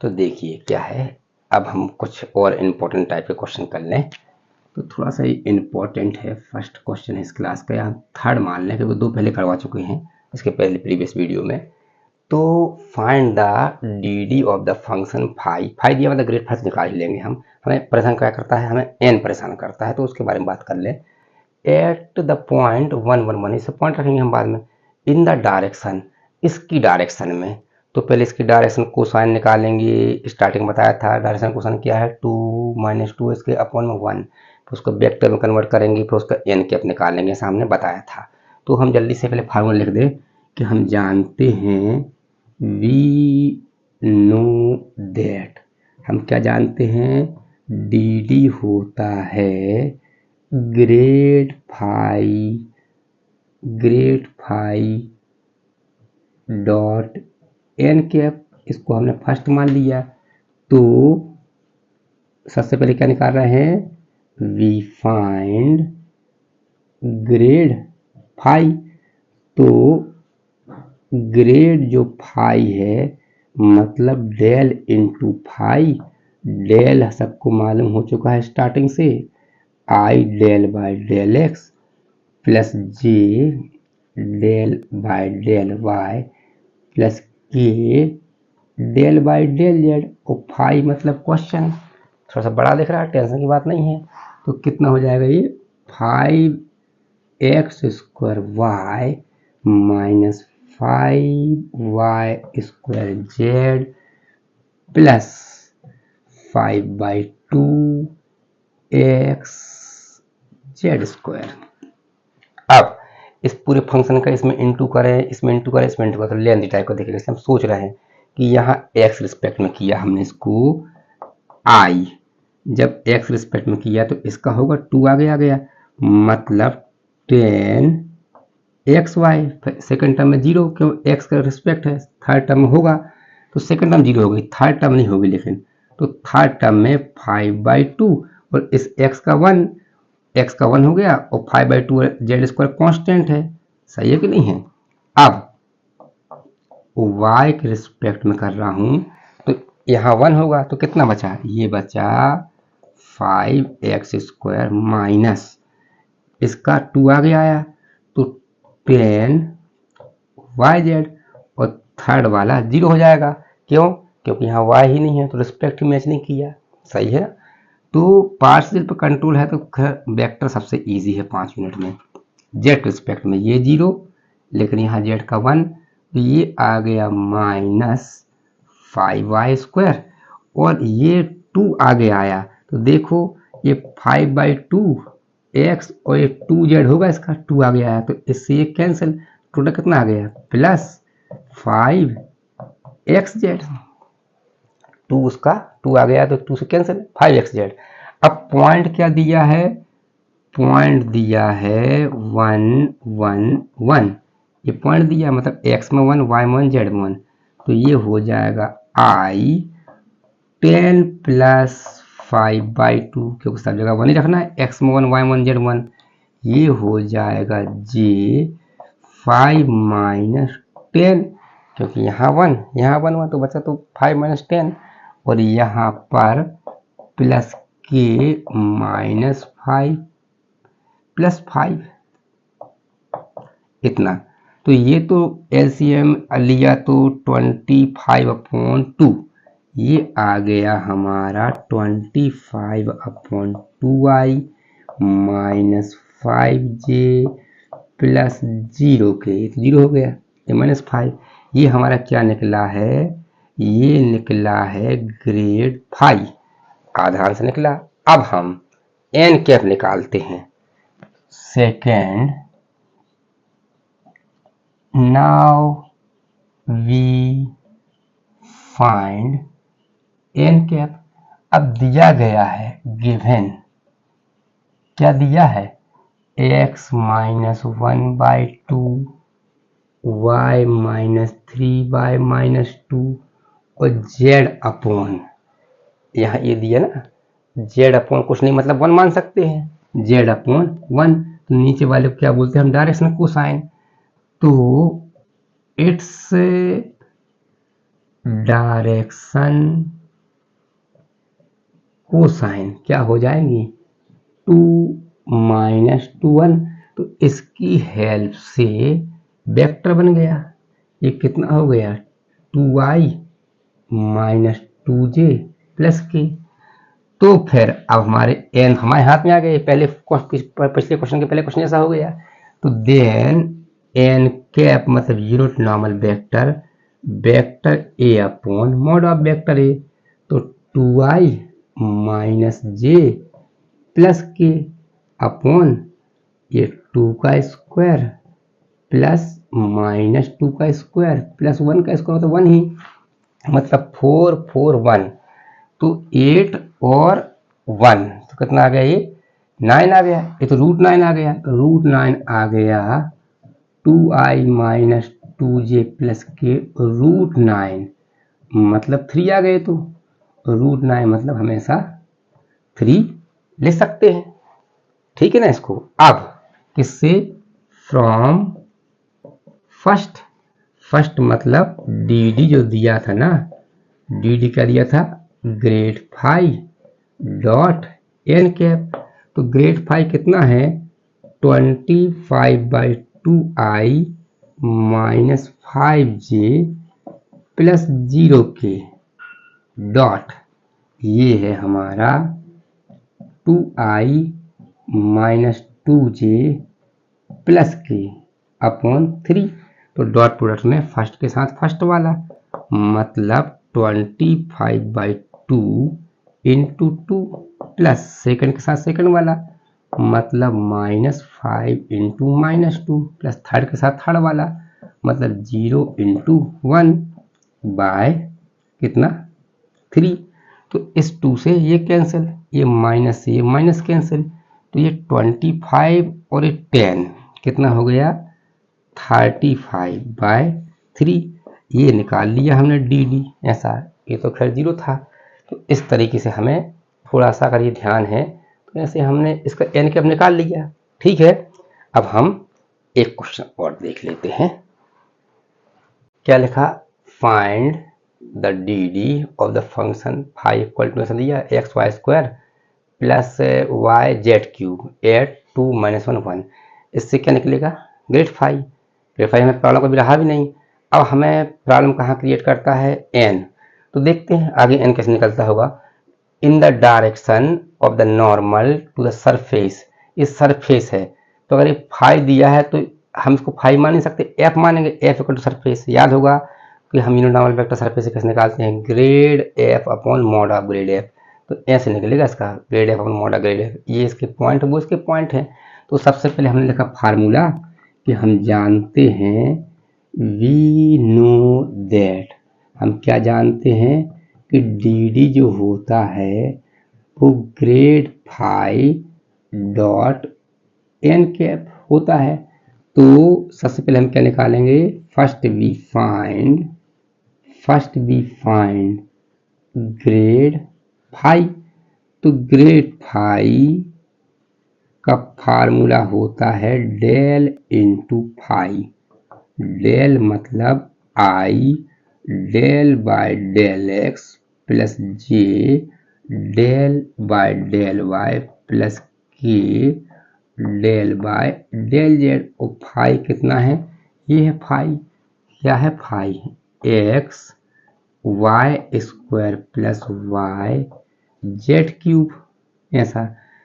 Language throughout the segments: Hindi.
तो देखिए क्या है, अब हम कुछ और इम्पोर्टेंट टाइप के क्वेश्चन कर लें। तो थोड़ा सा इम्पोर्टेंट है, फर्स्ट क्वेश्चन है इस क्लास का, या थर्ड मान लें क्योंकि 2 पहले करवा चुके हैं इसके पहले प्रीवियस वीडियो में। तो find the D of the function phi दिया मतलब ग्रेड फर्स्ट निकाल ही लेंगे हम। हमें परेशान क्या करता है, हमें एन परेशान करता है, तो उसके बारे में बात कर लें। एट द पॉइंट 1 1 1, इसे पॉइंट रखेंगे हम बाद में। इन द डायरेक्शन, इसकी डायरेक्शन में। तो पहले इसकी डायरेक्शन कोसाइन निकालेंगे, स्टार्टिंग बताया था डायरेक्शन कोसाइन क्या है 2 - 2 इसके अपॉन में 1, फिर उसको वेक्टर में कन्वर्ट करेंगे, फिर उसका एन कैप निकालेंगे, सामने बताया था। तो हम जल्दी से पहले फार्मूला लिख दें कि हम जानते हैं वी नो दैट, हम क्या जानते हैं, डी होता है grad phi dot N cap, इसको हमने फर्स्ट मान लिया। तो सबसे पहले क्या निकाल रहे हैं, वी फाइंड ग्रेड फाई। तो ग्रेड जो फाई है मतलब डेल इंटू फाई, डेल सबको मालूम हो चुका है स्टार्टिंग से, I del by del X plus J del by del Y plus K del by del Z. और फाई मतलब क्वेश्चन, थोड़ा सा बड़ा दिख रहा है, टेंशन की बात नहीं है। तो कितना हो जाएगा ये 5x² Y minus 5y² plus 5/2x² अब इस पूरे फंक्शन का इसमें इंटू करें, इसमें इंटू करें, इसमें इंटू करें, तो लेंथ टाइप का देखेंगे। हम सोच रहे हैं कि यहाँ x रिस्पेक्ट में किया हमने इसको i, जब x रिस्पेक्ट में किया तो इसका होगा 2 आगे आ गया, मतलब 10xy। सेकंड टर्म में 0, क्यों x का रिस्पेक्ट है, थर्ड टर्म में होगा तो सेकंड टर्म 0 होगी, थर्ड टर्म नहीं होगी लेकिन। तो थर्ड टर्म में 5/2 और इस x का 1 हो गया, और 5/2 z² कांस्टेंट है, सही है कि नहीं है। अब y के रिस्पेक्ट में कर रहा हूं तो यहाँ 1 होगा, तो कितना बचा, ये बचा 5x² माइनस इसका 2 आगे आया तो 10yz, और थर्ड वाला 0 हो जाएगा, क्यों, क्योंकि यहाँ y ही नहीं है तो रिस्पेक्ट मैच नहीं किया, सही है ना। तो पार्शियल पर कंट्रोल है तो वेक्टर सबसे इजी है 5 मिनट में। जेड रिस्पेक्ट में ये 0, लेकिन यहाँ जेड का 1, तो ये आ गया -5y², और ये 2 आगे आया तो देखो ये 5/2x और ये 2z होगा, इसका 2 आगे आया तो इससे ये कैंसिल, टोटल कितना आ गया प्लस 5xz, 2 उसका 2 आ गया तो 2 से कैंसिल 5xz। अब पॉइंट क्या दिया है, पॉइंट दिया है 1 1 1, ये पॉइंट दिया मतलब x में 1 y में 1 z में 1, तो ये हो जाएगा i 10 प्लस 5/2, क्योंकि सब जगह 1 ही रखना है, x में 1 y में 1 z में 1, ये हो जाएगा j 5 - 10, क्योंकि यहाँ 1 यहाँ 1 1 तो बचा तो 5 - 10, और यहाँ पर प्लस के -5 प्लस 5, इतना। तो ये तो एलसीएम लिया तो 25/2, ये आ गया हमारा 25/2i माइनस 5j प्लस 0 के, 0 हो गया, ये -5, ये हमारा क्या निकला है, ये निकला है ग्रेड फाई, आधार से निकला। अब हम एन कैप निकालते हैं। Second, now we find n cap. अब दिया गया है गिवन, क्या दिया है, x - 1/2 y -3/-2 और z अपॉन, यहाँ ये दिया ना z अपॉन कुछ नहीं मतलब 1 मान सकते हैं, z अपॉन 1, तो नीचे वाले को क्या बोलते हैं हम, डायरेक्शन कोसाइन। तो इट्स डायरेक्शन कोसाइन क्या हो जाएंगी 2 माइनस 2 1। तो इसकी हेल्प से वेक्टर बन गया, ये कितना हो गया 2i माइनस 2j प्लस के। तो फिर अब हमारे एन हमारे हाथ में आ गए, पहले पिछले क्वेश्चन के पहले क्वेश्चन ऐसा हो गया। तो देन एन कैप मतलब zero normal vector vector A upon mod of vector A, तो 2i माइनस जे प्लस के अपॉन ये 2 का स्क्वायर प्लस माइनस 2 का स्क्वायर प्लस 1 का स्क्वायर मतलब 1 ही, मतलब 4 4 1, तो 8 और 1 तो कितना आ गया ये 9 आ गया, ये तो √9 आ गया, √9 आ गया 2i माइनस 2j प्लस के √9 मतलब 3 आ गए, तो √9 मतलब हमेशा 3 ले सकते हैं, ठीक है ना। इसको अब किससे फ्रॉम फर्स्ट मतलब डी जो दिया था ना, डी क्या दिया था grad phi dot N cap, तो ग्रेड फाई कितना है 25/2i माइनस 5j प्लस 0 के डॉट ये है हमारा 2i माइनस 2j प्लस के अपॉन 3, तो डॉट प्रोडक्ट में फर्स्ट के साथ फर्स्ट वाला मतलब 25/2 इंटू 2 प्लस सेकंड के साथ सेकंड वाला मतलब -5 इंटू -2 प्लस थर्ड के साथ थर्ड वाला मतलब 0 इंटू 1 बाय कितना 3। तो इस 2 से ये कैंसिल, ये माइनस से ये माइनस कैंसिल, तो ये 25 और ये 10 कितना हो गया 35/3, ये निकाल लिया हमने डी ऐसा, ये तो खैर 0 था। तो इस तरीके से हमें थोड़ा सा अगर ये ध्यान है तो ऐसे हमने इसका एन कैप निकाल लिया, ठीक है। अब हम एक क्वेश्चन और देख लेते हैं, क्या लिखा find the D of the function phi equal to दिया X Y square plus Y Z cube at 2 - 1 1, इससे क्या निकलेगा ग्रेड फाई हमें प्रॉब्लम कभी रहा भी नहीं। अब हमें प्रॉब्लम कहाँ क्रिएट करता है एन, तो देखते हैं आगे एन कैसे निकलता होगा। In the direction of the normal to the surface, ये सरफेस है, तो अगर ये फाई दिया है तो हम इसको फाई मान नहीं सकते, एफ मानेंगे, एफ इक्वल टू सरफेस। याद होगा कि हम यूनिनॉर्मल वेक्टर सरफेस से कैसे निकालते हैं grade F upon mod of grade F, तो ऐसे निकलेगा इसका grade F upon mod of grade F, ये इसके पॉइंट वो इसके पॉइंट है। तो सबसे पहले हमने लिखा फार्मूला कि हम जानते हैं वी नो दैट, हम क्या जानते हैं कि डी जो होता है वो grad phi dot N cap होता है। तो सबसे पहले हम क्या निकालेंगे first we find grad phi, तो ग्रेड फाई का फार्मूला होता है डेल इंटू फाई, डेल मतलब I del by del X plus J del by del Y plus K del by del Z. और फाई कितना है, ये है फाई, क्या है phi X Y square plus Y Z cube ऐसा।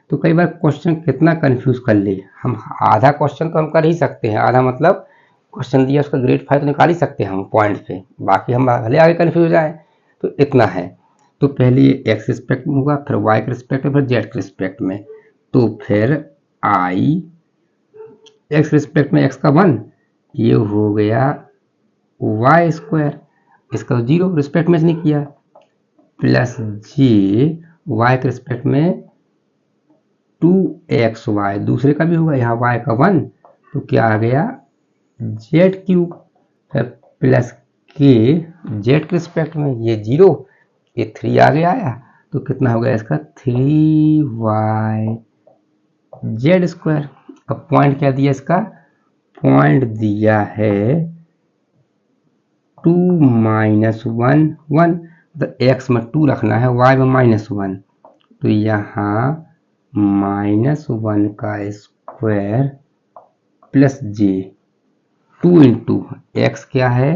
तो कई बार क्वेश्चन कितना कंफ्यूज कर ले हम, आधा क्वेश्चन तो हम कर ही सकते हैं, आधा मतलब क्वेश्चन दिया उसका ग्रेड फाइव तो निकाल ही सकते हैं हम पॉइंट पे, बाकी हम भले आगे कंफ्यूज हो जाए। तो इतना है, तो पहले ये एक्स रिस्पेक्ट में होगा, फिर वाई के रिस्पेक्ट में, फिर जेड के रिस्पेक्ट में, तो फिर आई एक्स रिस्पेक्ट में एक्स का 1, ये हो गया वाई स्क्वायर, इसका 0 रिस्पेक्ट में नहीं किया, प्लस जे वाई के रिस्पेक्ट में 2xy, दूसरे का भी होगा यहाँ y का 1, तो क्या आ गया जेड क्यूब, फिर प्लस के जेड के रिस्पेक्ट में ये 0, ये 3 आगे आया, तो कितना हो गया इसका 3y जेड स्क्वायर। अब पॉइंट क्या दिया इसका, पॉइंट दिया है 2 - 1 तो x में 2 रखना है, y में -1 तो यहाँ -1 का square plus j 2 into x क्या है,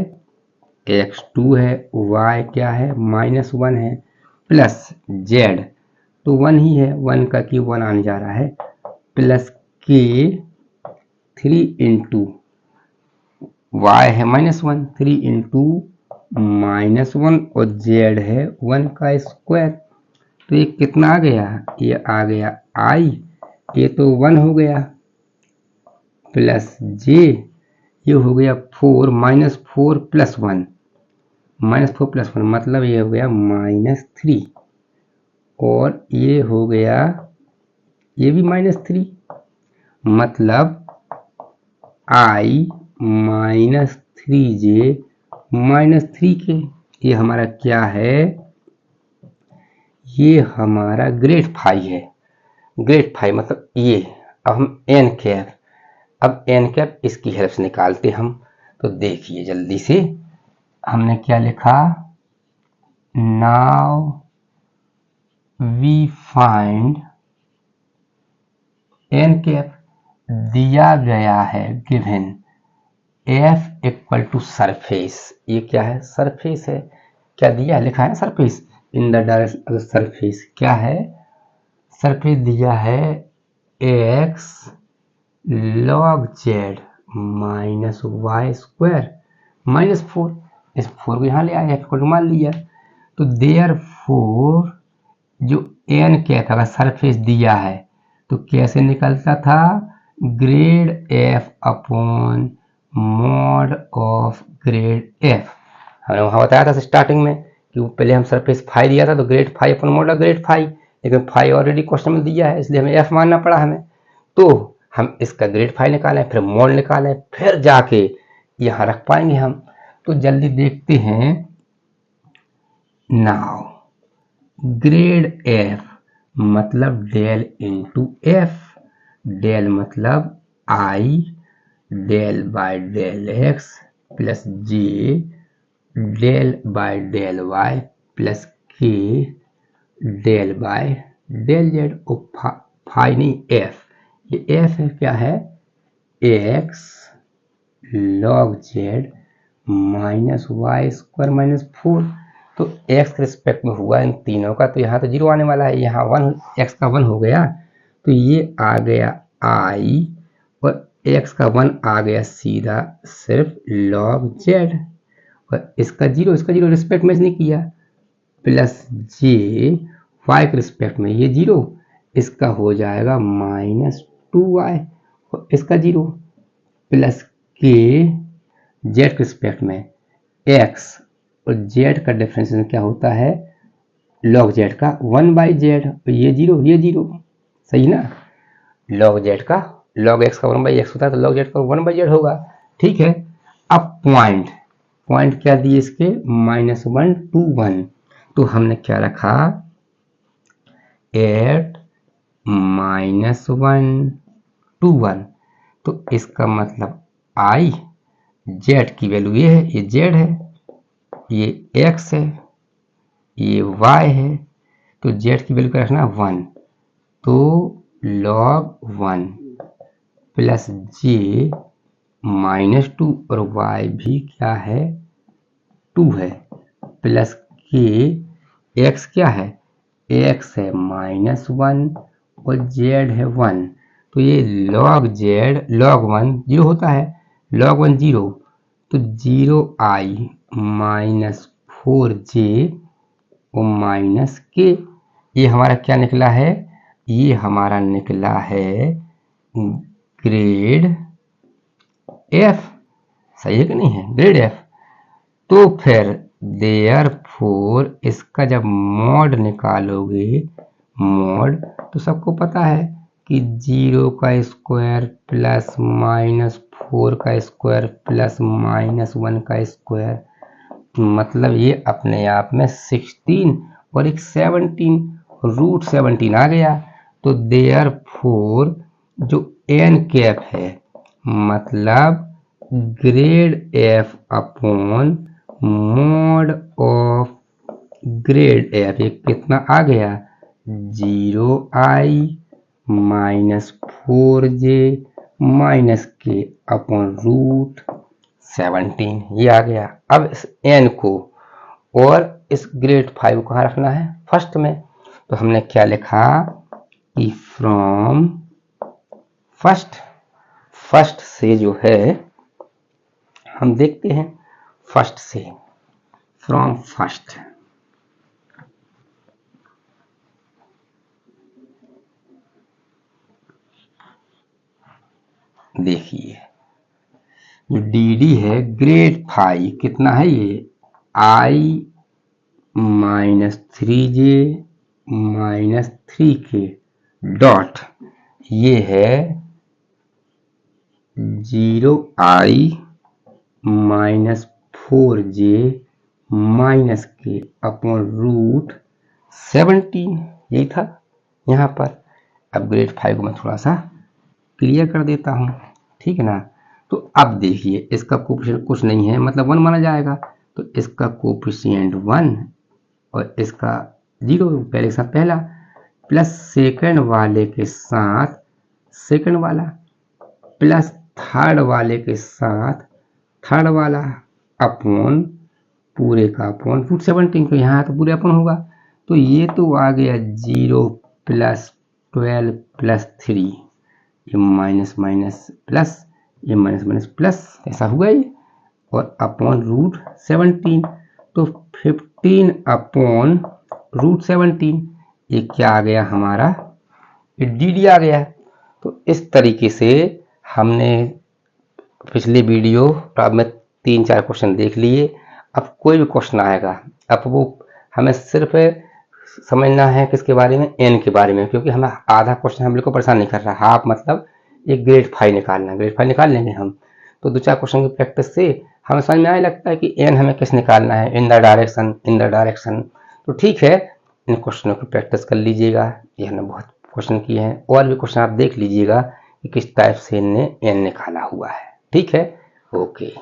x 2 है, y क्या है -1 है, प्लस z तो 1 ही है, 1 का क्यूब 1 आने जा रहा है, प्लस k 3 इंटू y है -1 3 इंटू -1 और z है 1 का स्क्वायर तो ये कितना आ गया, ये आ गया i, ये तो 1 हो गया, प्लस j ये हो गया 4 -4 प्लस 1 मतलब ये हो गया -3 और ये हो गया ये भी -3 मतलब i -3j -3k ये हमारा क्या है, ये हमारा ग्रेड फाई है, ग्रेड फाई मतलब ये। अब हम एन कैप, अब एन कैप इसकी हेल्प से निकालते हम, तो देखिए जल्दी से हमने क्या लिखा, now we find n cap, दिया गया है given F equal to surface, ये क्या है सरफेस है, क्या दिया है लिखा है surface in the direction surface, क्या है सरफेस दिया है x log z minus y square -4, इस 4 को यहाँ ले आया f को मान लिया, तो देयर फोर जो एन क्या था सरफेस दिया है तो कैसे निकलता था, grade f upon mod of grade f, हमने वहाँ बताया था स्टार्टिंग में कि पहले हम सरफेस फाई दिया था तो grad phi upon mod of grad phi, लेकिन फाई ऑलरेडी क्वेश्चन में दिया है इसलिए हमें f मानना पड़ा हमें, तो हम इसका ग्रेड फाई निकालें फिर मॉड निकालें फिर जाके यहाँ रख पाएंगे हम, तो जल्दी देखते हैं। नाउ ग्रेड f मतलब डेल इंटू एफ, डेल मतलब i del by del x plus j del by del y plus k del by del z, phi नहीं f, ये f है क्या है x log z minus y square -4, तो x के रिस्पेक्ट में हुआ इन तीनों का, तो यहाँ तो 0 आने वाला है, यहाँ 1 x का 1 हो गया तो ये आ गया i और x का 1 आ गया सीधा सिर्फ log z और इसका 0 रिस्पेक्ट में नहीं किया, प्लस j y के रिस्पेक्ट में ये 0 इसका हो जाएगा -2y और इसका 0 प्लस k z के रिस्पेक्ट में x और z का डिफरेंशिएशन क्या होता है log z का 1/z, तो ये 0 सही ना, log z का log x का 1/x होता है तो log z का 1/z होगा, ठीक है। अब पॉइंट क्या दिए इसके -1 to 1, तो हमने क्या रखा एट -1 to 1, तो इसका मतलब i z की वैल्यू ये है, ये z है, ये x है, ये y है, तो z की वैल्यू क्या रखना 1, तो log 1 प्लस j -2 और y भी क्या है 2 है, प्लस k x क्या है x है -1 और z है 1, तो ये log z log 1 0 होता है, log 1 0, तो 0i -4j और माइनस के, ये हमारा क्या निकला है, ये हमारा निकला है ग्रेड f, सही है कि नहीं है ग्रेड f, तो फिर देयरफॉर इसका जब मॉड निकालोगे मॉड, तो सबको पता है कि 0 का स्क्वायर प्लस -4 का स्क्वायर प्लस -1 का स्क्वायर, मतलब ये अपने आप में 16 और एक 17 रूट 17 आ गया, तो देयरफॉर जो एन कैप है मतलब grade f upon mod of grade F, ये कितना आ गया 0i माइनस 4j माइनस के अपॉन रूट 17, ये आ गया। अब इस n को और इस ग्रेड 5 को कहाँ रखना है फर्स्ट में, तो हमने क्या लिखा कि फ्रॉम फर्स्ट से जो है हम देखते हैं फर्स्ट से, फ्रॉम फर्स्ट देखिए जो डी है ग्रेड 5 कितना है ये i minus 3j minus 3k dot ये है 0i माइनस 4j माइनस के अपॉन रूट 17, यही था यहाँ पर। अब ग्रेड 5 को मैं थोड़ा सा क्लियर कर देता हूँ, ठीक है ना। तो अब देखिए इसका कोफिशिएंट कुछ नहीं है, मतलब 1 माना जाएगा, तो इसका कोफिशिएंट 1 और इसका 0, पहले के साथ पहला प्लस सेकंड वाले के साथ सेकंड वाला प्लस थर्ड वाले के साथ थर्ड वाला अपॉन पूरे का अपॉन रूट 17 को यहाँ तो पूरे अपॉन होगा, तो ये तो आ गया 0 प्लस 12 प्लस 3, ये माइनस माइनस प्लस, ये माइनस माइनस प्लस, ऐसा हुआ ये, और अपॉन रूट 17, तो 15 अपॉन रूट 17, ये क्या आ गया हमारा, ये डी आ गया। तो इस तरीके से हमने पिछले वीडियो में 3-4 क्वेश्चन देख लिए। अब कोई भी क्वेश्चन आएगा, अब वो हमें सिर्फ समझना है किसके बारे में, एन के बारे में, क्योंकि हमें आधा क्वेश्चन हम लोग को परेशान नहीं कर रहा, हाफ मतलब एक ग्रेड 5 निकालना, ग्रेड 5 निकाल लेंगे हम, तो 2-4 क्वेश्चन की प्रैक्टिस से हमें समझ में आने लगता है कि एन हमें किस निकालना है, इन द डायरेक्शन। तो ठीक है, इन क्वेश्चनों की प्रैक्टिस कर लीजिएगा, ये हमने बहुत क्वेश्चन किए हैं, और भी क्वेश्चन आप देख लीजिएगा कि किस टाइप से इनने एन निकाला हुआ है, ठीक है, ओके।